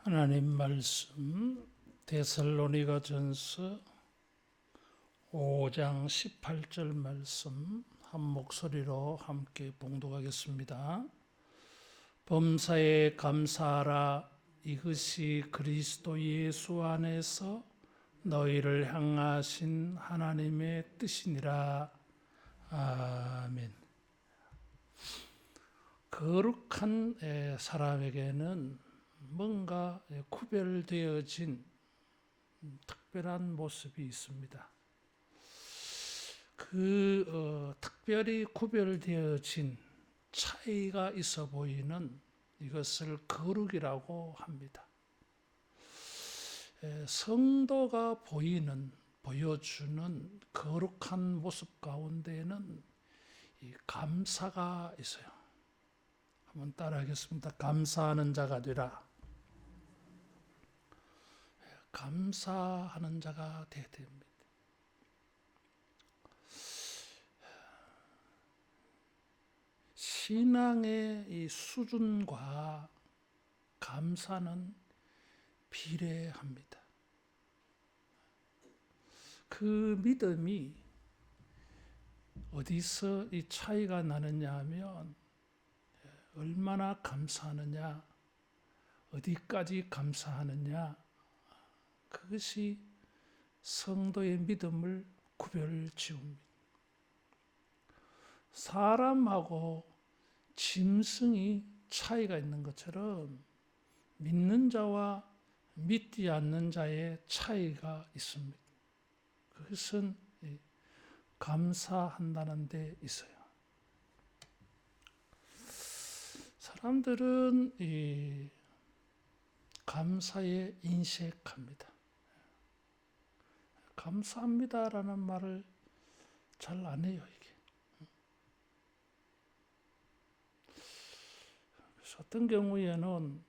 하나님 말씀 데살로니가전서 5장 18절 말씀 한 목소리로 함께 봉독하겠습니다. 범사에 감사하라. 이것이 그리스도 예수 안에서 너희를 향하신 하나님의 뜻이니라. 아멘. 거룩한 사람에게는 뭔가 구별되어진 특별한 모습이 있습니다. 특별히 구별되어진 차이가 있어 보이는 이것을 거룩이라고 합니다. 성도가 보여주는 거룩한 모습 가운데에는 이 감사가 있어요. 한번 따라하겠습니다. 감사하는 자가 되라. 감사하는 자가 되어야 됩니다. 신앙의 이 수준과 감사는 비례합니다. 그 믿음이 어디서 이 차이가 나느냐 하면 얼마나 감사하느냐, 어디까지 감사하느냐, 그것이 성도의 믿음을 구별지웁니다. 사람하고 짐승이 차이가 있는 것처럼 믿는 자와 믿지 않는 자의 차이가 있습니다. 그것은 감사한다는 데 있어요. 사람들은 이 감사에 인색합니다. 감사합니다라는 말을 잘 안 해요, 이게. 그래서 어떤 경우에는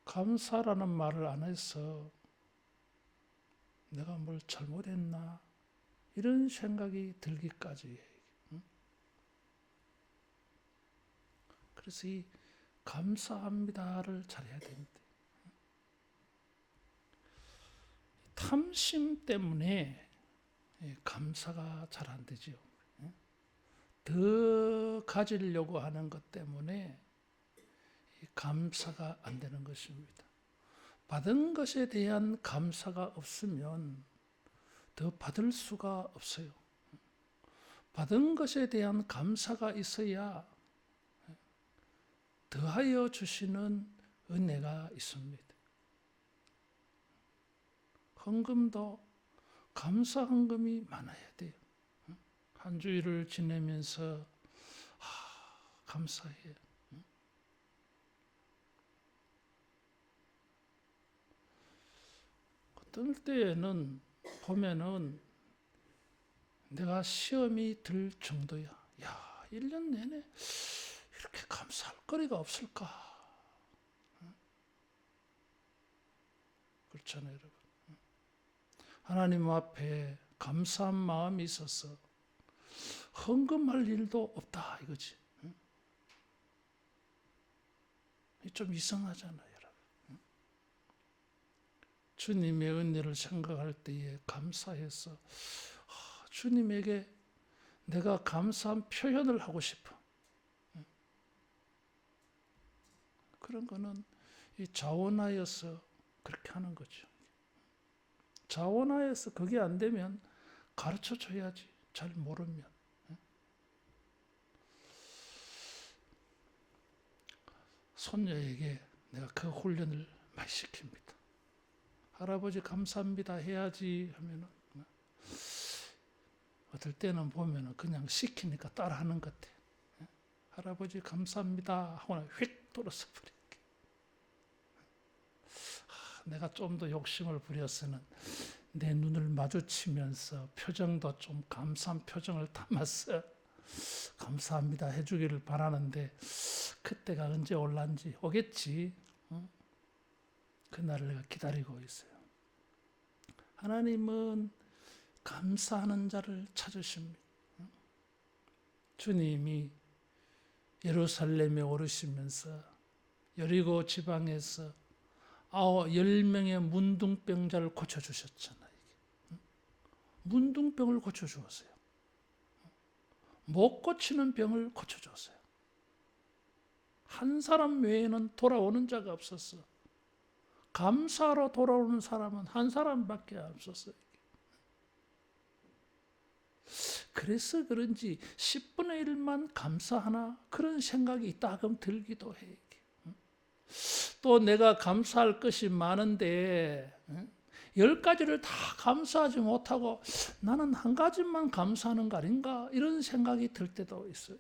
감사라는 말을 안 해서 내가 뭘 잘못했나 이런 생각이 들기까지 해요. 그래서 이 감사합니다를 잘해야 됩니다. 탐심 때문에 감사가 잘 안 되죠. 더 가지려고 하는 것 때문에 감사가 안 되는 것입니다. 받은 것에 대한 감사가 없으면 더 받을 수가 없어요. 받은 것에 대한 감사가 있어야 더하여 주시는 은혜가 있습니다. 헌금도 감사 헌금이 많아야 돼요. 한 주일을 지내면서 감사해요. 어떨 때에는 보면은 내가 시험이 들 정도야. 1년 내내 이렇게 감사할 거리가 없을까? 그렇잖아요, 여러분. 하나님 앞에 감사한 마음이 있어서 헌금할 일도 없다 이거지. 좀 이상하잖아요, 여러분. 주님의 은혜를 생각할 때에 감사해서 주님에게 내가 감사한 표현을 하고 싶어. 그런 거는 이 자원하여서 그렇게 하는 거죠. 자원하여서 그게 안 되면 가르쳐 줘야지. 잘 모르면. 손녀에게 내가 그 훈련을 많이 시킵니다. 할아버지 감사합니다 해야지 하면은 어떨 때는 보면은 그냥 시키니까 따라하는 것 같아. 할아버지 감사합니다 하고는 휙 돌아서 버려. 내가 좀 더 욕심을 부렸으면 내 눈을 마주치면서 표정도 좀 감사한 표정을 담아서 감사합니다 해주기를 바라는데 그때가 언제 올란지 오겠지. 그날을 내가 기다리고 있어요. 하나님은 감사하는 자를 찾으십니다. 주님이 예루살렘에 오르시면서 여리고 지방에서 10명의 문둥병자를 고쳐주셨잖아요. 문둥병을 고쳐주었어요. 못 고치는 병을 고쳐줬어요. 한 사람 외에는 돌아오는 자가 없었어. 감사로 돌아오는 사람은 한 사람밖에 없었어요. 그래서 그런지 10분의 1만 감사하나 그런 생각이 이따금 들기도 해. 또 내가 감사할 것이 많은데 10가지를 다 감사하지 못하고 나는 한 가지만 감사하는 거 아닌가 이런 생각이 들 때도 있어요.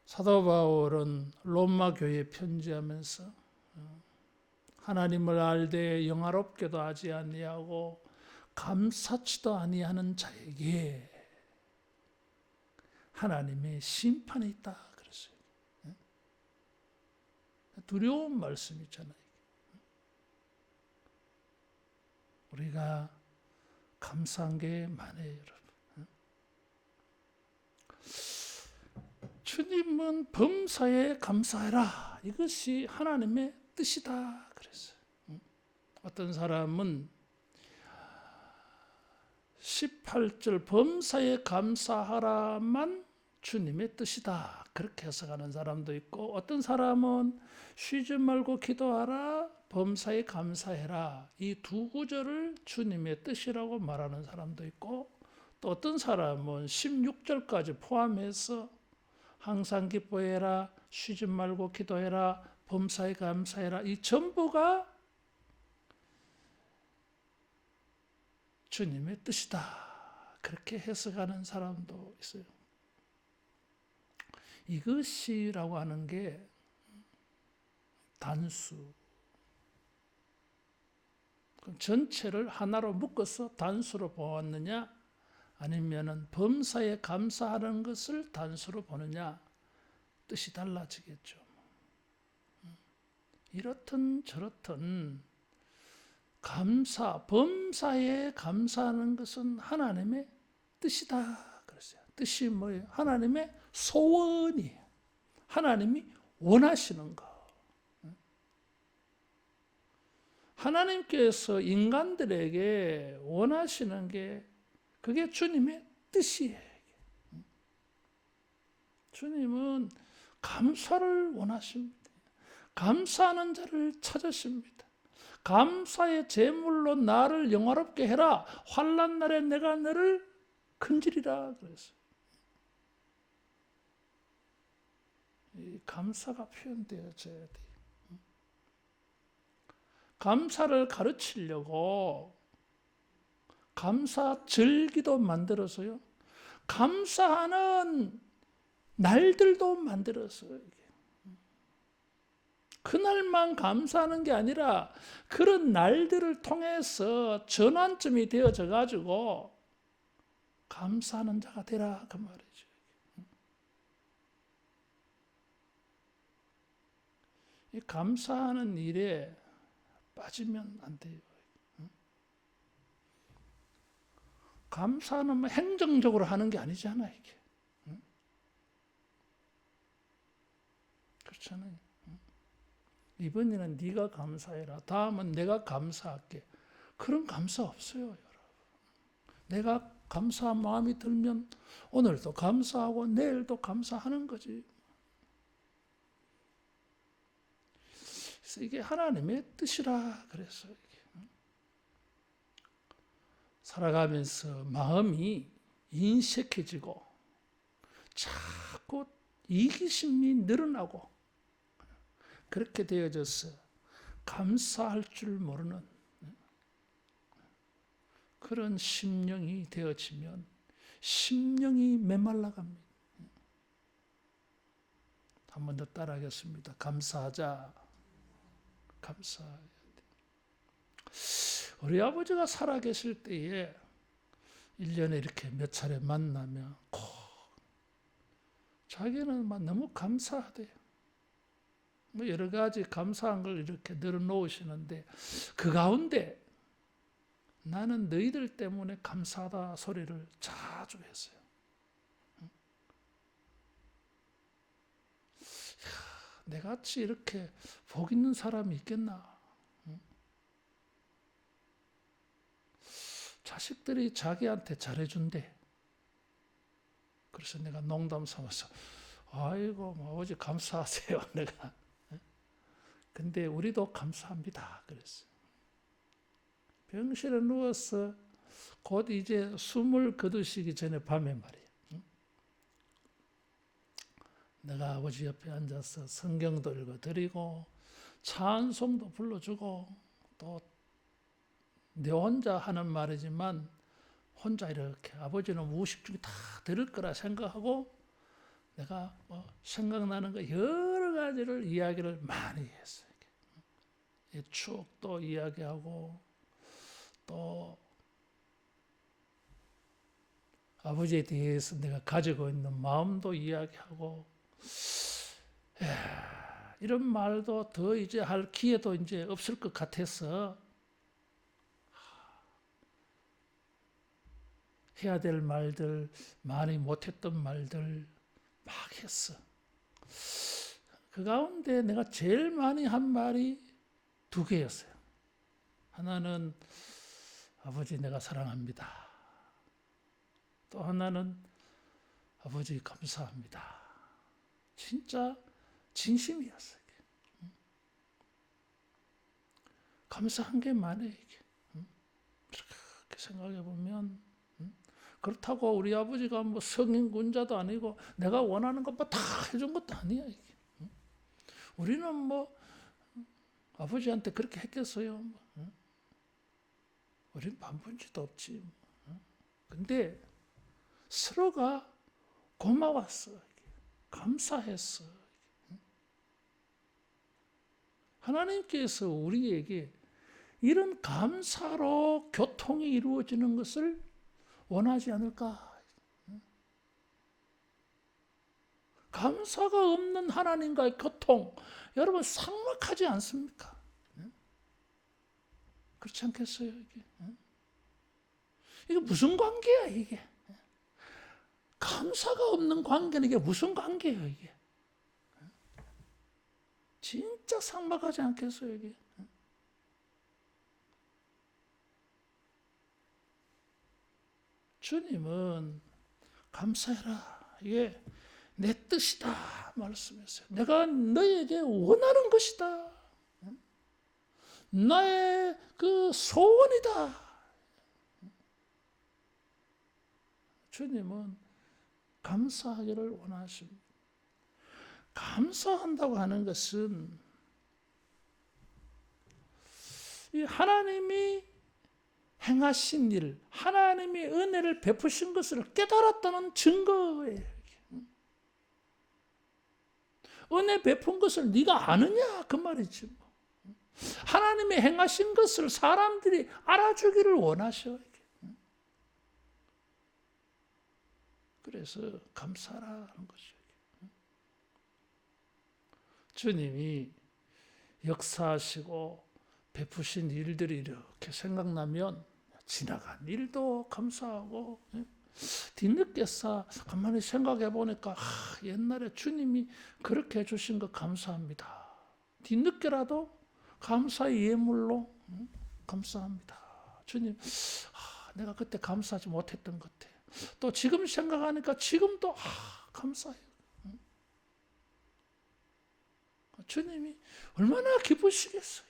사도 바울은 로마 교회에 편지하면서 하나님을 알되 영화롭게도 하지 아니하고 감사치도 아니하는 자에게 하나님의 심판이 있다 그랬어요. 두려운 말씀이잖아요. 우리가 감사한 게 많아요, 여러분. 주님은 범사에 감사해라. 이것이 하나님의 뜻이다 그랬어요. 어떤 사람은 18절 범사에 감사하라만 주님의 뜻이다 그렇게 해석하는 사람도 있고, 어떤 사람은 쉬지 말고 기도하라 범사에 감사해라 이 두 구절을 주님의 뜻이라고 말하는 사람도 있고, 또 어떤 사람은 16절까지 포함해서 항상 기뻐해라 쉬지 말고 기도해라 범사에 감사해라 이 전부가 주님의 뜻이다 그렇게 해석하는 사람도 있어요. 이것이라고 하는 게 단수, 그럼 전체를 하나로 묶어서 단수로 보았느냐 아니면은 범사에 감사하는 것을 단수로 보느냐 뜻이 달라지겠죠. 이렇든 저렇든 범사에 감사하는 것은 하나님의 뜻이다 그랬어요. 뜻이 뭐예요? 하나님의 소원이에요. 하나님이 원하시는 거. 하나님께서 인간들에게 원하시는 게 그게 주님의 뜻이에요. 주님은 감사를 원하십니다. 감사하는 자를 찾으십니다. 감사의 제물로 나를 영화롭게 해라. 환난 날에 내가 너를 건지리라 그랬어요. 이 감사가 표현되어져야 돼요. 감사를 가르치려고 감사 절기도 만들어서요. 감사하는 날들도 만들었어요. 그날만 감사하는 게 아니라 그런 날들을 통해서 전환점이 되어져 가지고 감사하는 자가 되라 그 말이죠. 이 감사하는 일에 빠지면 안 돼요. 감사는 뭐 행정적으로 하는 게 아니잖아요, 이게. 그렇잖아요. 이번에는 네가 감사해라. 다음은 내가 감사할게. 그런 감사 없어요, 여러분. 내가 감사한 마음이 들면 오늘도 감사하고 내일도 감사하는 거지. 그래서 이게 하나님의 뜻이라 그랬어요. 살아가면서 마음이 인색해지고 자꾸 이기심이 늘어나고 그렇게 되어져서 감사할 줄 모르는 그런 심령이 되어지면 심령이 메말라갑니다. 한 번 더 따라하겠습니다. 감사하자. 감사해야 돼. 우리 아버지가 살아계실 때에 1년에 이렇게 몇 차례 만나면 자기는 막 너무 감사하대요. 뭐 여러 가지 감사한 걸 이렇게 늘어놓으시는데 그 가운데 나는 너희들 때문에 감사하다 소리를 자주 했어요. 내같이 이렇게 복 있는 사람이 있겠나? 자식들이 자기한테 잘해준대. 그래서 내가 농담 삼아서 아이고 뭐 아버지 감사하세요. 내가 근데 우리도 감사합니다. 그랬어요. 병실에 누워서 곧 이제 숨을 거두시기 전에 밤에 말이에요. 내가 아버지 옆에 앉아서 성경도 읽어드리고 찬송도 불러주고 또 내 혼자 하는 말이지만 혼자 이렇게 아버지는 무의식 중에 다 들을 거라 생각하고 내가 뭐 생각나는 거 여러 가지를 이야기를 많이 했어요. 추억도 이야기하고 또 아버지에 대해서 내가 가지고 있는 마음도 이야기하고 이런 말도 더 이제 할 기회도 이제 없을 것 같아서 해야 될 말들, 많이 못했던 말들 막 했어. 그 가운데 내가 제일 많이 한 말이 2개였어요. 하나는 아버지 내가 사랑합니다. 또 하나는 아버지 감사합니다. 진짜 진심이었어요. 감사한 게 많아요. 이게. 그렇게 생각해 보면 그렇다고 우리 아버지가 뭐 성인군자도 아니고 내가 원하는 것만 다 해준 것도 아니야. 이게. 우리는 뭐 아버지한테 그렇게 했겠어요. 우린 반분지도 없지. 근데 서로가 고마웠어. 감사했어. 하나님께서 우리에게 이런 감사로 교통이 이루어지는 것을 원하지 않을까? 감사가 없는 하나님과의 교통, 여러분 삭막하지 않습니까? 그렇지 않겠어요? 이게 무슨 관계야, 이게? 감사가 없는 관계는 이게 무슨 관계예요, 이게? 진짜 삭막하지 않겠어요, 이게? 주님은 감사해라. 이게 내 뜻이다 말씀했어요. 내가 너에게 원하는 것이다. 나의 그 소원이다. 주님은 감사하기를 원하십니다. 감사한다고 하는 것은 이 하나님이 행하신 일, 하나님이 은혜를 베푸신 것을 깨달았다는 증거예요. 은혜 베푼 것을 네가 아느냐 그 말이지. 뭐. 하나님이 행하신 것을 사람들이 알아주기를 원하셔. 그래서 감사라는 거죠. 주님이 역사하시고 베푸신 일들이 이렇게 생각나면 지나간 일도 감사하고 뒤늦게서 가만히 생각해 보니까 옛날에 주님이 그렇게 해주신 거 감사합니다. 뒤늦게라도 감사의 예물로 감사합니다. 주님, 내가 그때 감사하지 못했던 것 같아. 또 지금 생각하니까 지금도 감사해요. 주님이 얼마나 기쁘시겠어요.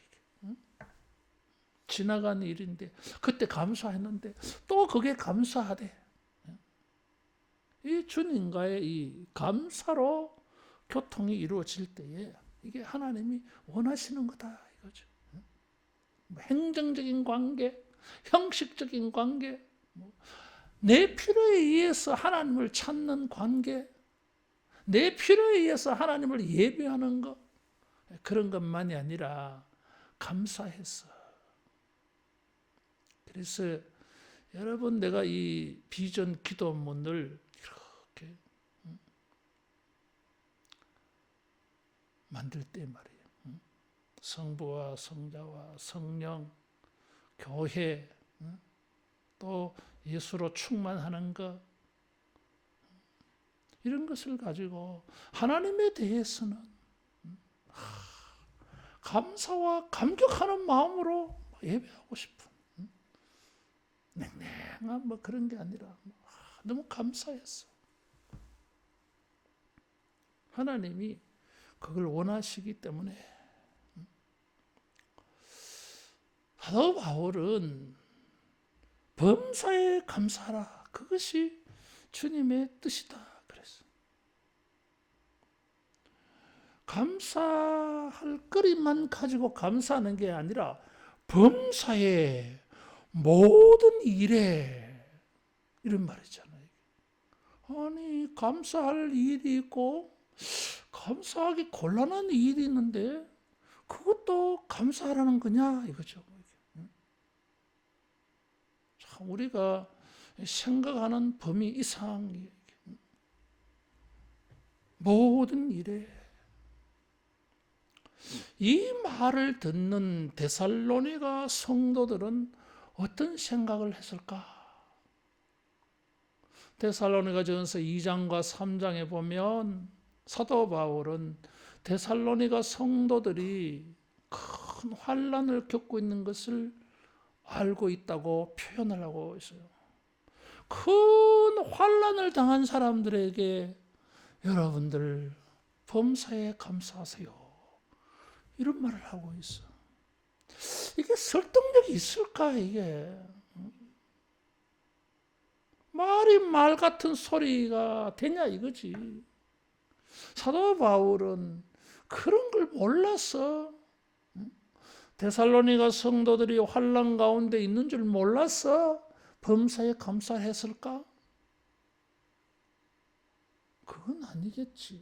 지나간 일인데 그때 감사했는데 또 그게 감사하대. 이 주님과의 이 감사로 교통이 이루어질 때에 이게 하나님이 원하시는 거다 이거죠. 행정적인 관계, 형식적인 관계, 내 필요에 의해서 하나님을 찾는 관계, 내 필요에 의해서 하나님을 예배하는 것, 그런 것만이 아니라 감사해서. 그래서 여러분 내가 이 비전 기도문을 이렇게 만들 때 말이에요. 성부와 성자와 성령, 교회, 또 예수로 충만하는 것, 이런 것을 가지고 하나님에 대해서는 감사와 감격하는 마음으로 예배하고 싶은 냉랭한 뭐 그런 게 아니라 너무 감사했어. 하나님이 그걸 원하시기 때문에 사도 바울은 범사에 감사하라. 그것이 주님의 뜻이다. 그랬어. 감사할 거리만 가지고 감사하는 게 아니라 범사에 모든 일에 이런 말이잖아요. 아니 감사할 일이 있고 감사하기 곤란한 일이 있는데 그것도 감사하라는 거냐 이거죠. 참 우리가 생각하는 범위 이상이 모든 일에 이 말을 듣는 데살로니가 성도들은 어떤 생각을 했을까? 데살로니가전서 2장과 3장에 보면 사도 바울은 데살로니가 성도들이 큰 환난을 겪고 있는 것을 알고 있다고 표현을 하고 있어요. 큰 환난을 당한 사람들에게 여러분들 범사에 감사하세요. 이런 말을 하고 있어. 이게 설득력이 있을까 이게? 말이 말 같은 소리가 되냐 이거지. 사도 바울은 그런 걸 몰랐어. 데살로니가 성도들이 환난 가운데 있는 줄 몰랐어. 범사에 감사를 했을까? 그건 아니겠지.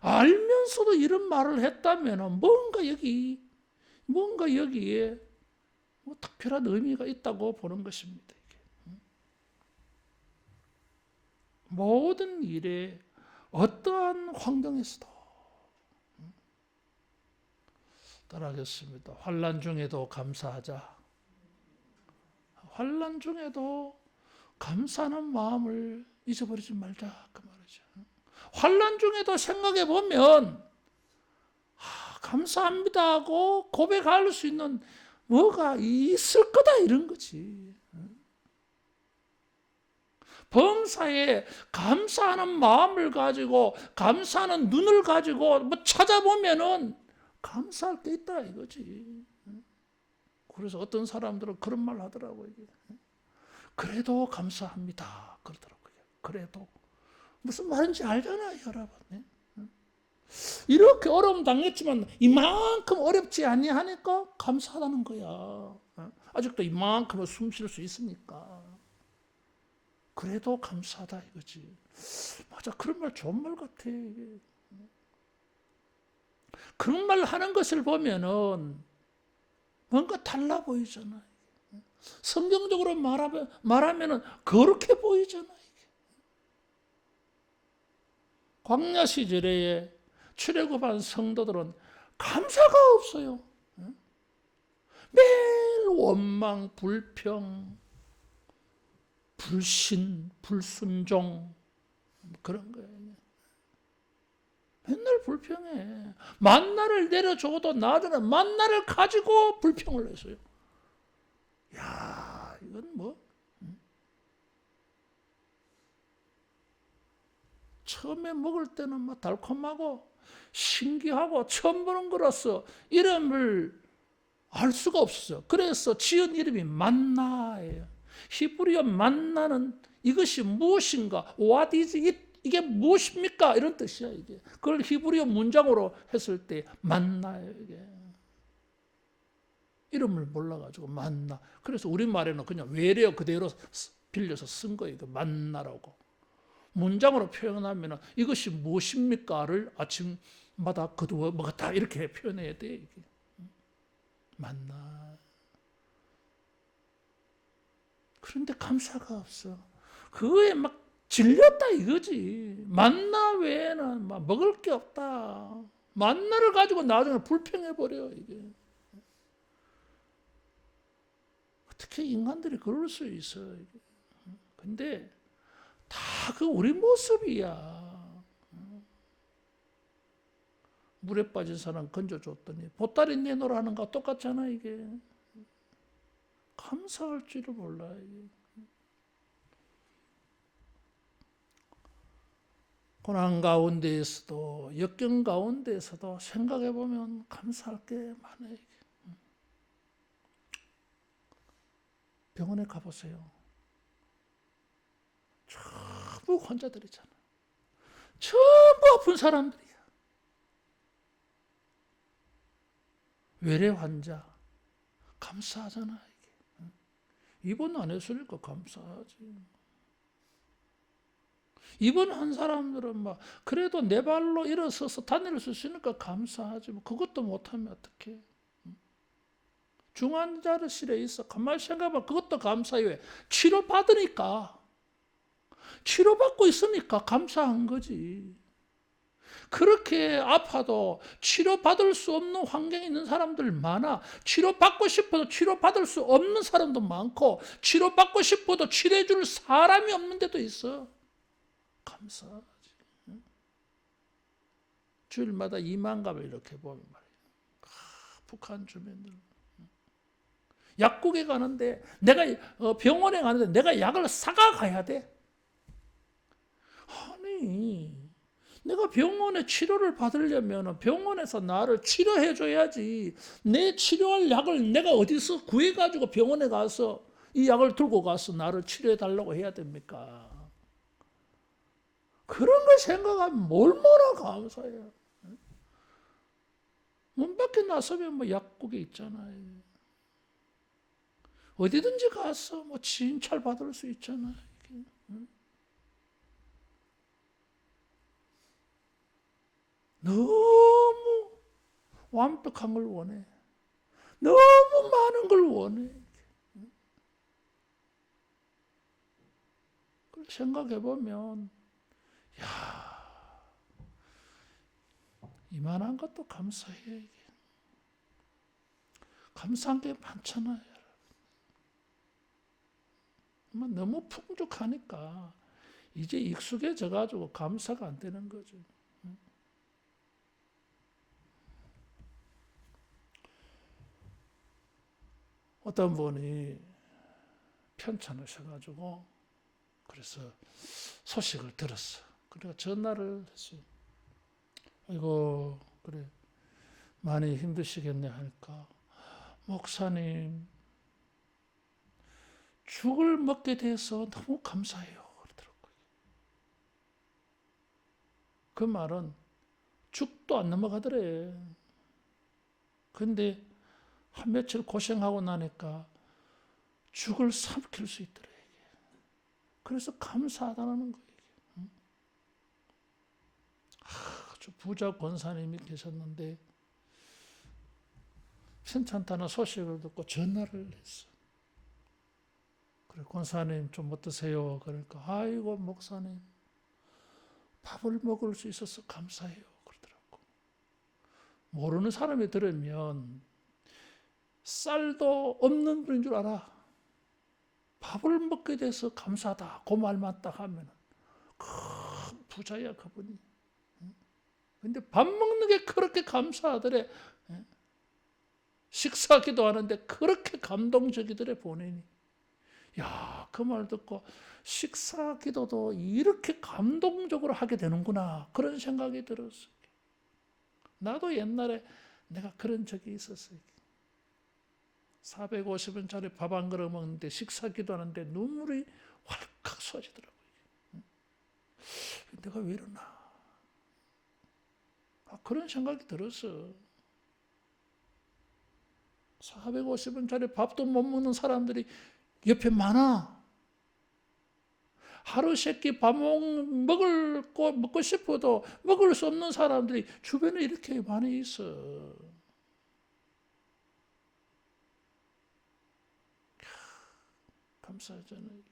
알면서도 이런 말을 했다면 뭔가 여기에 뭐 특별한 의미가 있다고 보는 것입니다. 모든 일에 어떠한 환경에서도 따라하겠습니다. 환난 중에도 감사하자. 환난 중에도 감사하는 마음을 잊어버리지 말자 그 말이죠. 환난 중에도 생각해 보면 감사합니다 하고 고백할 수 있는 뭐가 있을 거다 이런 거지. 범사에 감사하는 마음을 가지고 감사하는 눈을 가지고 뭐 찾아보면은 감사할 게 있다 이거지. 그래서 어떤 사람들은 그런 말 하더라고요. 그래도 감사합니다 그러더라고요. 그래도 무슨 말인지 알잖아요 여러분. 이렇게 어려움 당했지만 이만큼 어렵지 아니하니까 감사하다는 거야. 아직도 이만큼은 숨 쉴 수 있으니까. 그래도 감사하다 이거지. 맞아, 그런 말 좋은 말 같아. 그런 말 하는 것을 보면은 뭔가 달라 보이잖아. 성경적으로 말하면은 거룩해 보이잖아. 광야 시절에 출애굽한 성도들은 감사가 없어요. 매일 원망, 불평, 불신, 불순종 그런 거예요. 맨날 불평해. 만나를 내려줘도 나들은 만나를 가지고 불평을 했어요. 야, 이건 뭐? 처음에 먹을 때는 막 달콤하고 신기하고 처음 보는 거라서 이름을 알 수가 없었어요. 그래서 지은 이름이 만나예요. 히브리어 만나는 이것이 무엇인가? What is it? 이게 무엇입니까? 이런 뜻이야 이게. 그걸 히브리어 문장으로 했을 때 만나예요 이게. 이름을 몰라가지고 만나. 그래서 우리말에는 그냥 외래어 그대로 빌려서 쓴 거예요. 만나라고. 문장으로 표현하면 이것이 무엇입니까를 아침마다 거두어 먹었다 이렇게 표현해야 돼. 이게. 만나. 그런데 감사가 없어. 그거에 막 질렸다 이거지. 만나 외에는 막 먹을 게 없다. 만나를 가지고 나중에 불평해버려 이게. 어떻게 인간들이 그럴 수 있어. 이게. 근데 다 그 우리 모습이야. 물에 빠진 사람 건져줬더니 보따리 내놓으라는 거 똑같잖아. 이게 감사할 줄을 몰라. 고난 가운데에서도 역경 가운데에서도 생각해 보면 감사할 게 많아요. 병원에 가보세요. 전부 환자들이잖아. 전부 아픈 사람들이야. 외래 환자 감사하잖아. 이게. 입원 안 했으니까 감사하지. 입원한 사람들은 막 그래도 내 발로 일어서서 다닐 수 있으니까 감사하지. 뭐 그것도 못하면 어떡해. 중환자실에 있어. 가만히 생각해봐. 그것도 감사해. 왜? 치료받으니까. 치료받고 있으니까 감사한 거지. 그렇게 아파도 치료받을 수 없는 환경에 있는 사람들 많아. 치료받고 싶어도 치료받을 수 없는 사람도 많고, 치료받고 싶어도 치료해줄 사람이 없는 데도 있어. 감사하지. 주일마다 이만감을 이렇게 보면 말이야. 북한 주민들. 약국에 가는데, 내가 병원에 가는데 내가 약을 사가 가야 돼. 아니, 내가 병원에 치료를 받으려면 병원에서 나를 치료해 줘야지. 내 치료할 약을 내가 어디서 구해가지고 병원에 가서 이 약을 들고 가서 나를 치료해 달라고 해야 됩니까? 그런 걸 생각하면 얼마나 감사해요. 문 밖에 나서면 뭐 약국에 있잖아요. 어디든지 가서 뭐 진찰 받을 수 있잖아요. 너무 완벽한 걸 원해. 너무 많은 걸 원해. 생각해보면 이만한 것도 감사해. 감사한 게 많잖아요. 너무 풍족하니까 이제 익숙해져가지고 감사가 안 되는 거죠. 어떤 분이 편찮으셔가지고 그래서 소식을 들었어. 그래서 전화를 했어요. 아이고 그래 많이 힘드시겠네 하니까 목사님 죽을 먹게 돼서 너무 감사해요. 그러더라고요. 그 말은 죽도 안 넘어가더래. 근데 한 며칠 고생하고 나니까 죽을 삼킬 수 있더래. 그래서 감사하다는 거예요. 아주 부자 권사님이 계셨는데 편찮다는 소식을 듣고 전화를 했어. 그래 권사님 좀 어떠세요? 그러니까 아이고 목사님 밥을 먹을 수 있어서 감사해요. 그러더라고. 모르는 사람이 들으면 쌀도 없는 분인 줄 알아. 밥을 먹게 돼서 감사하다. 그 말만 딱 하면 큰 부자야 그분이. 근데 밥 먹는 게 그렇게 감사하더래. 식사기도 하는데 그렇게 감동적이더래 본인이. 야, 그 말 듣고 식사기도도 이렇게 감동적으로 하게 되는구나 그런 생각이 들었어요. 나도 옛날에 내가 그런 적이 있었어요. 450원짜리 밥 한 그릇 먹는데 식사기도 하는데 눈물이 활칵 쏟아지더라고요. 내가 왜 이러나. 그런 생각이 들었어. 450원짜리 밥도 못 먹는 사람들이 옆에 많아. 하루 세끼 밥 먹고 싶어도 먹을 수 없는 사람들이 주변에 이렇게 많이 있어. 감사하잖아요.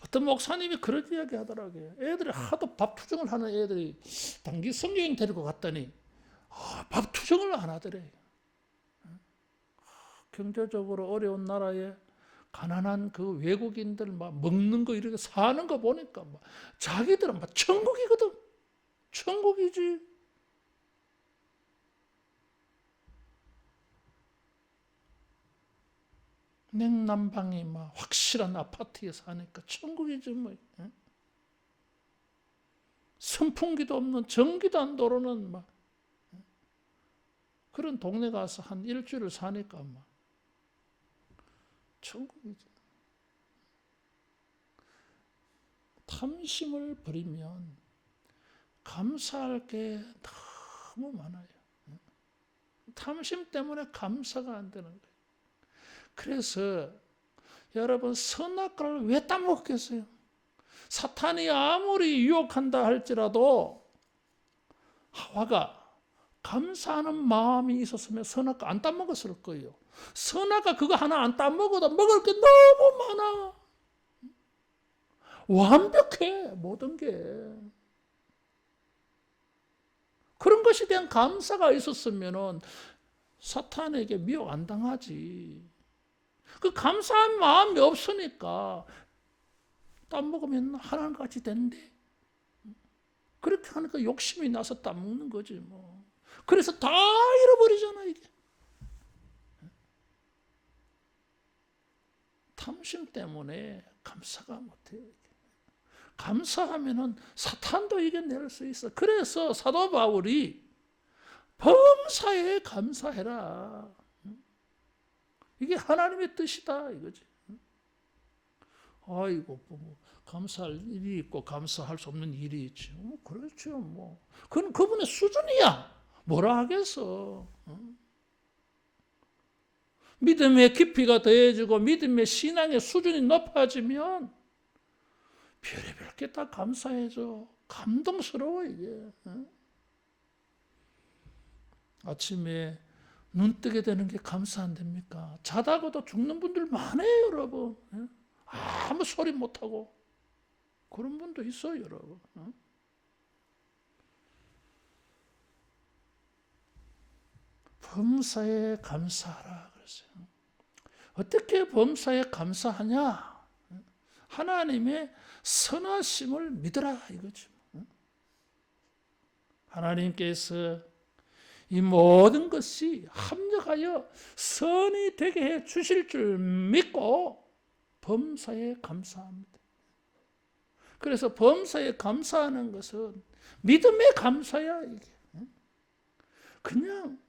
어떤 목사님이 그런 이야기 하더라고요. 애들이 하도 밥 투정을 하는 애들이 단기 성경 데리고 갔더니 밥 투정을 안 하더래. 경제적으로 어려운 나라에 가난한 그 외국인들 막 먹는 거 이렇게 사는 거 보니까 막 자기들은 막 천국이거든. 천국이지. 냉난방이 막 확실한 아파트에 사니까 천국이지 뭐. 선풍기도 없는 전기도 안 도는 막 그런 동네 가서 한 일주일을 사니까 막 천국이지. 탐심을 버리면 감사할 게 너무 많아요. 탐심 때문에 감사가 안 되는 거예요. 그래서 여러분 선악과를 왜 따먹겠어요? 사탄이 아무리 유혹한다 할지라도 하와가 감사하는 마음이 있었으면 선악과 안 따먹었을 거예요. 선악과 그거 하나 안 따먹어도 먹을 게 너무 많아. 완벽해 모든 게. 그런 것에 대한 감사가 있었으면 사탄에게 미혹 안 당하지. 그 감사한 마음이 없으니까 따먹으면 하나님같이 된대. 그렇게 하니까 욕심이 나서 따먹는 거지 뭐. 그래서 다 잃어버리잖아 이게. 탐심 때문에 감사가 못해요. 감사하면은 사탄도 이겨낼 수 있어. 그래서 사도 바울이 범사에 감사해라. 이게 하나님의 뜻이다 이거지. 아이고 뭐 감사할 일이 있고 감사할 수 없는 일이 있지. 그렇죠 뭐. 그건 그분의 수준이야. 뭐라 하겠어. 믿음의 깊이가 더해지고 믿음의 신앙의 수준이 높아지면 별의별 게 다 감사해져. 감동스러워 이게. 아침에 눈 뜨게 되는 게 감사 안 됩니까? 자다가도 죽는 분들 많아요 여러분. 아무 소리 못하고 그런 분도 있어요 여러분. 범사에 감사하라 그랬어요. 어떻게 범사에 감사하냐? 하나님의 선하심을 믿으라 이거죠. 하나님께서 이 모든 것이 합력하여 선이 되게 해 주실 줄 믿고 범사에 감사합니다. 그래서 범사에 감사하는 것은 믿음의 감사야 이게. 그냥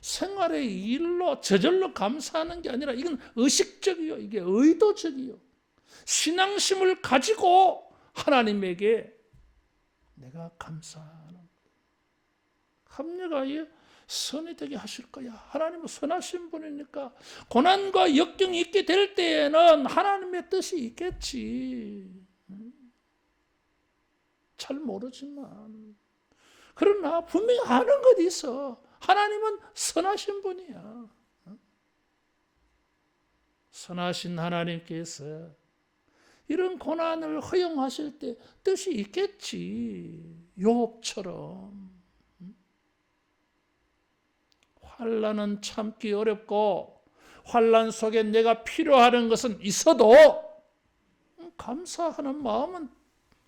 생활의 일로 저절로 감사하는 게 아니라 이건 의식적이요. 이게 의도적이요. 신앙심을 가지고 하나님에게 내가 감사하는 거예요. 합력하여 선이 되게 하실 거야. 하나님은 선하신 분이니까 고난과 역경이 있게 될 때에는 하나님의 뜻이 있겠지. 잘 모르지만 그러나 분명히 아는 것 있어. 하나님은 선하신 분이야. 선하신 하나님께서 이런 고난을 허용하실 때 뜻이 있겠지. 욥처럼. 환난은 참기 어렵고 환난 속에 내가 필요하는 것은 있어도 감사하는 마음은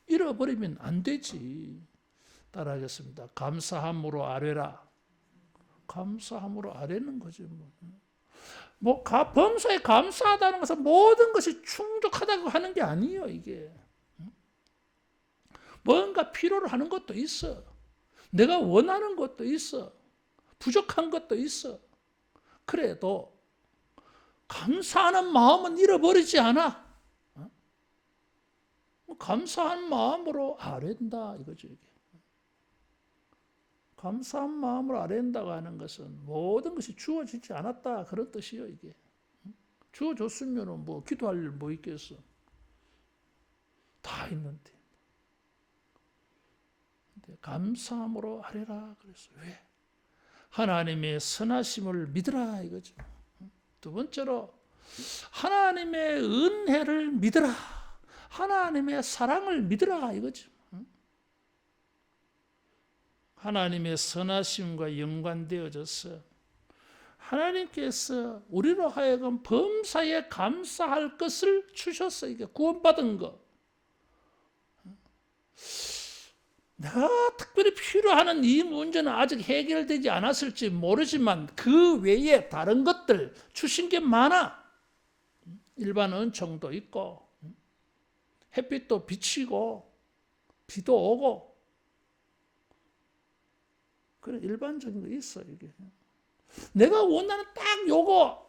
잃어버리면 안 되지. 따라하겠습니다. 감사함으로 아뢰라. 감사함으로 아뢰는 거지 뭐 범사에 감사하다는 것은 모든 것이 충족하다고 하는 게 아니에요 이게. 뭔가 필요로 하는 것도 있어. 내가 원하는 것도 있어. 부족한 것도 있어. 그래도 감사하는 마음은 잃어버리지 않아. 감사한 마음으로 아뢰는다 이거죠 이게. 감사한 마음으로 아뢰는다고 하는 것은 모든 것이 주어지지 않았다 그런 뜻이에요 이게. 주어졌으면 뭐 기도할 일 뭐 있겠어. 다 있는데. 근데 감사함으로 아뢰라 그랬어. 왜? 하나님의 선하심을 믿으라 이거죠. 두 번째로 하나님의 은혜를 믿으라. 하나님의 사랑을 믿으라 이거죠. 하나님의 선하심과 연관되어져서 하나님께서 우리로 하여금 범사에 감사할 것을 주셨어요. 이게 구원받은 거. 내가 특별히 필요하는 이 문제는 아직 해결되지 않았을지 모르지만 그 외에 다른 것들 주신 게 많아. 일반 은총도 있고 햇빛도 비치고 비도 오고 그런 일반적인 거 있어. 이게 내가 원하는 딱 요거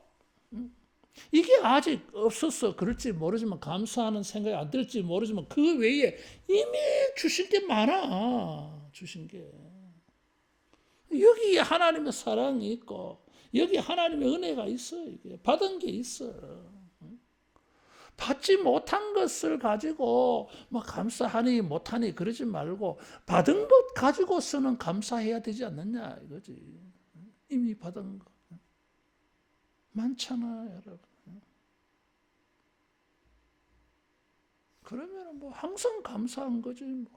이게 아직 없었어. 그럴지 모르지만 감사하는 생각이 안 들지 모르지만 그 외에 이미 주신 게 많아. 주신 게 여기에 하나님의 사랑이 있고 여기 하나님의 은혜가 있어. 이게 받은 게 있어. 받지 못한 것을 가지고 뭐 감사하니 못하니 그러지 말고 받은 것 가지고서는 감사해야 되지 않느냐 이거지. 이미 받은 거 많잖아 여러분. 그러면 뭐 항상 감사한 거지. 뭐.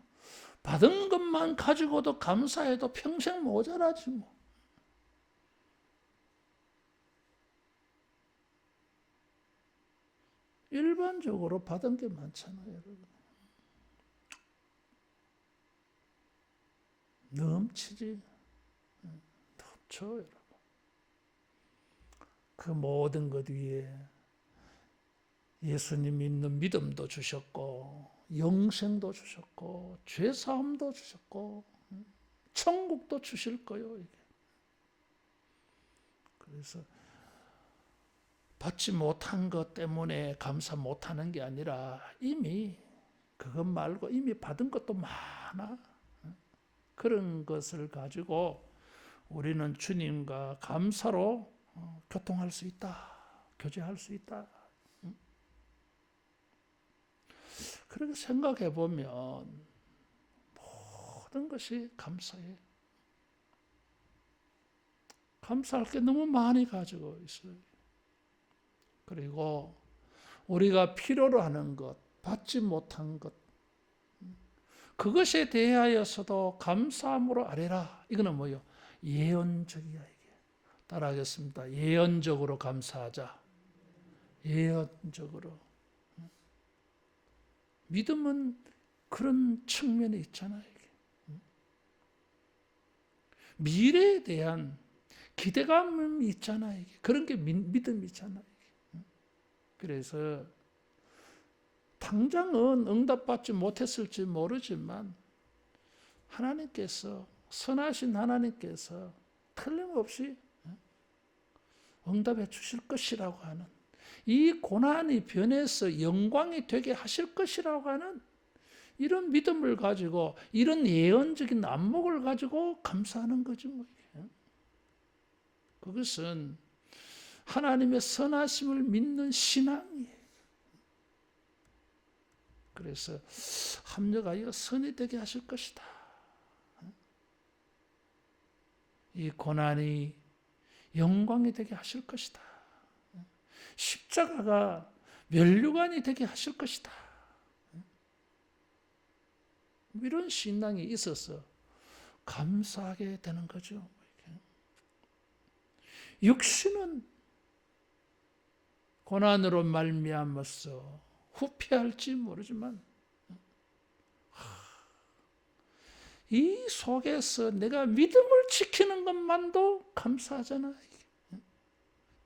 받은 것만 가지고도 감사해도 평생 모자라지 뭐. 일반적으로 받은 게 많잖아요, 여러분. 넘치지. 넘쳐, 여러분. 그 모든 것 위에 예수님 믿는 믿음도 주셨고, 영생도 주셨고, 죄사함도 주셨고, 천국도 주실 거예요, 이게. 그래서 받지 못한 것 때문에 감사 못하는 게 아니라 이미 그것 말고 이미 받은 것도 많아. 그런 것을 가지고 우리는 주님과 감사로 교통할 수 있다. 교제할 수 있다. 그렇게 생각해 보면 모든 것이 감사해. 감사할 게 너무 많이 가지고 있어요. 그리고 우리가 필요로 하는 것, 받지 못한 것, 그것에 대하여서도 감사함으로 아뢰라. 이거는 뭐예요? 예언적이야 이게. 따라하겠습니다. 예언적으로 감사하자. 예언적으로. 믿음은 그런 측면이 있잖아요. 이게. 미래에 대한 기대감이 있잖아요. 이게. 그런 게 믿음이 있잖아요. 그래서 당장은 응답받지 못했을지 모르지만 하나님께서 선하신 하나님께서 틀림없이 응답해 주실 것이라고 하는 이 고난이 변해서 영광이 되게 하실 것이라고 하는 이런 믿음을 가지고 이런 예언적인 안목을 가지고 감사하는 거지 뭐. 그것은 하나님의 선하심을 믿는 신앙이에요. 그래서 합력하여 선이 되게 하실 것이다. 이 고난이 영광이 되게 하실 것이다. 십자가가 면류관이 되게 하실 것이다. 이런 신앙이 있어서 감사하게 되는 거죠. 육신은 고난으로 말미암아서 후패할지 모르지만 이 속에서 내가 믿음을 지키는 것만도 감사하잖아.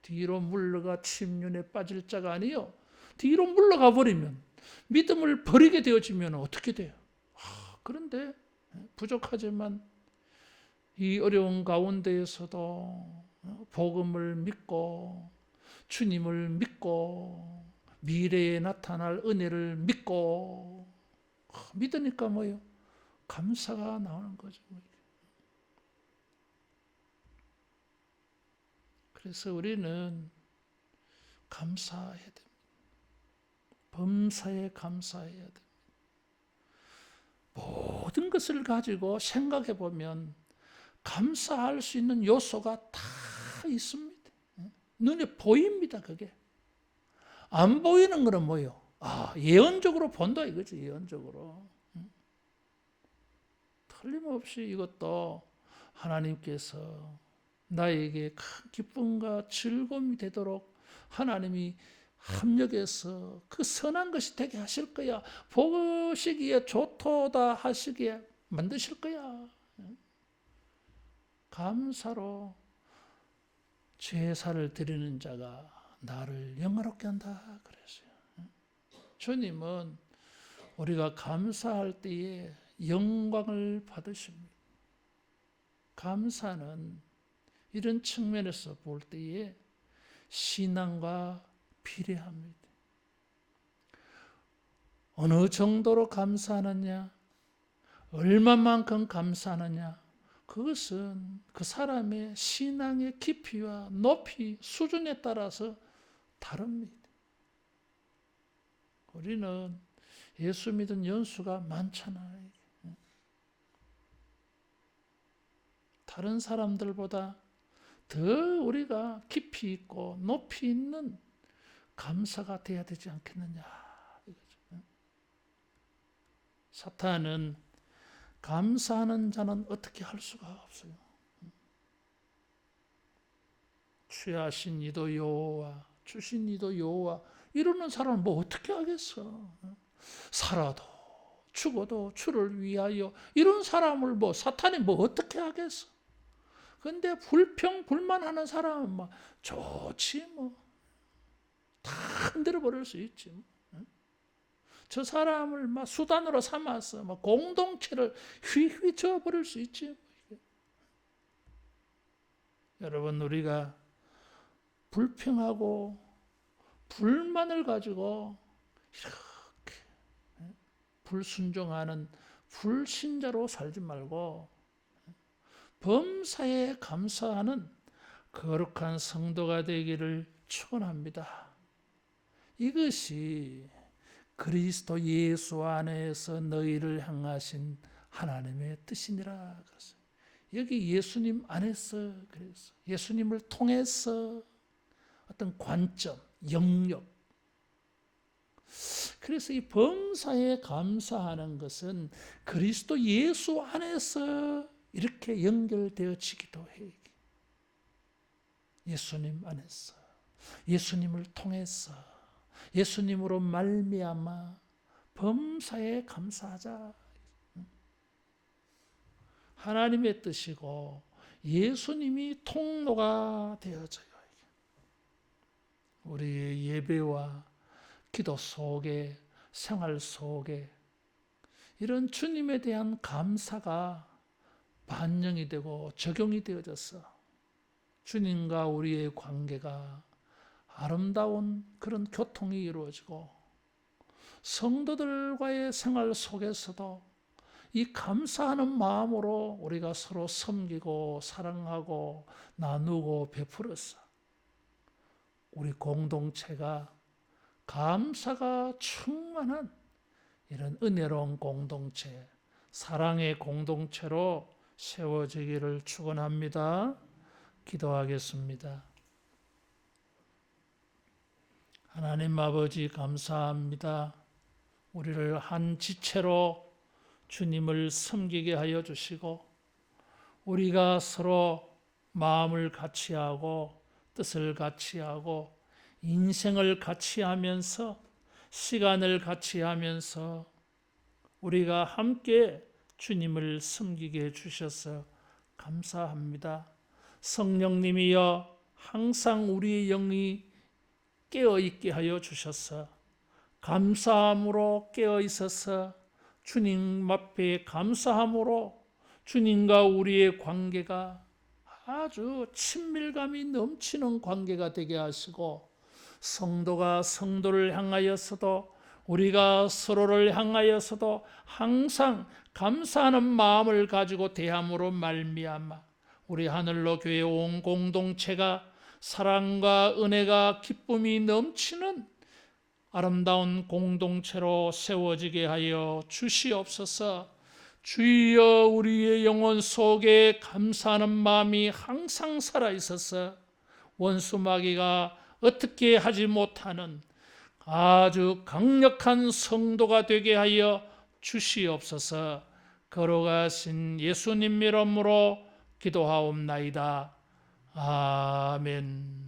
뒤로 물러가 침륜에 빠질 자가 아니요. 뒤로 물러가 버리면 믿음을 버리게 되어지면 어떻게 돼요? 그런데 부족하지만 이 어려운 가운데에서도 복음을 믿고 주님을 믿고 미래에 나타날 은혜를 믿고 믿으니까 뭐예요? 감사가 나오는 거죠. 그래서 우리는 감사해야 됩니다. 범사에 감사해야 됩니다. 모든 것을 가지고 생각해 보면 감사할 수 있는 요소가 다 있습니다. 눈에 보입니다. 그게. 안 보이는 거는 뭐예요? 예언적으로 본다 이거지. 예언적으로. 틀림없이 이것도 하나님께서 나에게 큰 기쁨과 즐거움이 되도록 하나님이 합력해서 그 선한 것이 되게 하실 거야. 보시기에 좋도다 하시기에 만드실 거야. 감사로 제사를 드리는 자가 나를 영화롭게 한다 그랬어요. 주님은 우리가 감사할 때에 영광을 받으십니다. 감사는 이런 측면에서 볼 때에 신앙과 비례합니다. 어느 정도로 감사하느냐, 얼마만큼 감사하느냐, 그것은 그 사람의 신앙의 깊이와 높이, 수준에 따라서 다릅니다. 우리는 예수 믿은 연수가 많잖아요. 다른 사람들보다 더 우리가 깊이 있고 높이 있는 감사가 돼야 되지 않겠느냐. 사탄은 감사하는 자는 어떻게 할 수가 없어요. 취하신 이도 여호와, 주신 이도 여호와, 이러는 사람은 뭐 어떻게 하겠어. 살아도 죽어도 주를 위하여, 이런 사람을 뭐 사탄이 뭐 어떻게 하겠어. 근데 불평 불만하는 사람은 뭐 좋지 뭐, 다 흔들어 버릴 수 있지 뭐. 저 사람을 막 수단으로 삼아서 막 공동체를 휘휘 버릴 수 있지. 여러분, 우리가 불평하고 불만을 가지고 이렇게 불순종하는 불신자로 살지 말고 범사에 감사하는 거룩한 성도가 되기를 축원합니다. 이것이 그리스도 예수 안에서 너희를 향하신 하나님의 뜻이니라 그랬어요. 여기 예수님 안에서 그랬어요. 예수님을 통해서 어떤 관점, 영역. 그래서 이 범사에 감사하는 것은 그리스도 예수 안에서 이렇게 연결되어지기도 해요. 예수님 안에서, 예수님을 통해서, 예수님으로 말미암아 범사에 감사하자. 하나님의 뜻이고 예수님이 통로가 되어져요. 우리의 예배와 기도 속에, 생활 속에 이런 주님에 대한 감사가 반영이 되고 적용이 되어져서 주님과 우리의 관계가 아름다운 그런 교통이 이루어지고 성도들과의 생활 속에서도 이 감사하는 마음으로 우리가 서로 섬기고 사랑하고 나누고 베풀어서 우리 공동체가 감사가 충만한 이런 은혜로운 공동체, 사랑의 공동체로 세워지기를 축원합니다. 기도하겠습니다. 하나님 아버지, 감사합니다. 우리를 한 지체로 주님을 섬기게 하여 주시고 우리가 서로 마음을 같이 하고 뜻을 같이 하고 인생을 같이 하면서 시간을 같이 하면서 우리가 함께 주님을 섬기게 해주셔서 감사합니다. 성령님이여 항상 우리의 영이 깨어있게 하여 주셔서 감사함으로 깨어있어서 주님 앞에 감사함으로 주님과 우리의 관계가 아주 친밀감이 넘치는 관계가 되게 하시고 성도가 성도를 향하여서도 우리가 서로를 향하여서도 항상 감사하는 마음을 가지고 대함으로 말미암아 우리 하늘로 교회 온 공동체가 사랑과 은혜가 기쁨이 넘치는 아름다운 공동체로 세워지게 하여 주시옵소서. 주여, 우리의 영혼 속에 감사하는 마음이 항상 살아있어서 원수 마귀가 어떻게 하지 못하는 아주 강력한 성도가 되게 하여 주시옵소서. 걸어가신 예수님 이름으로 기도하옵나이다. 아멘.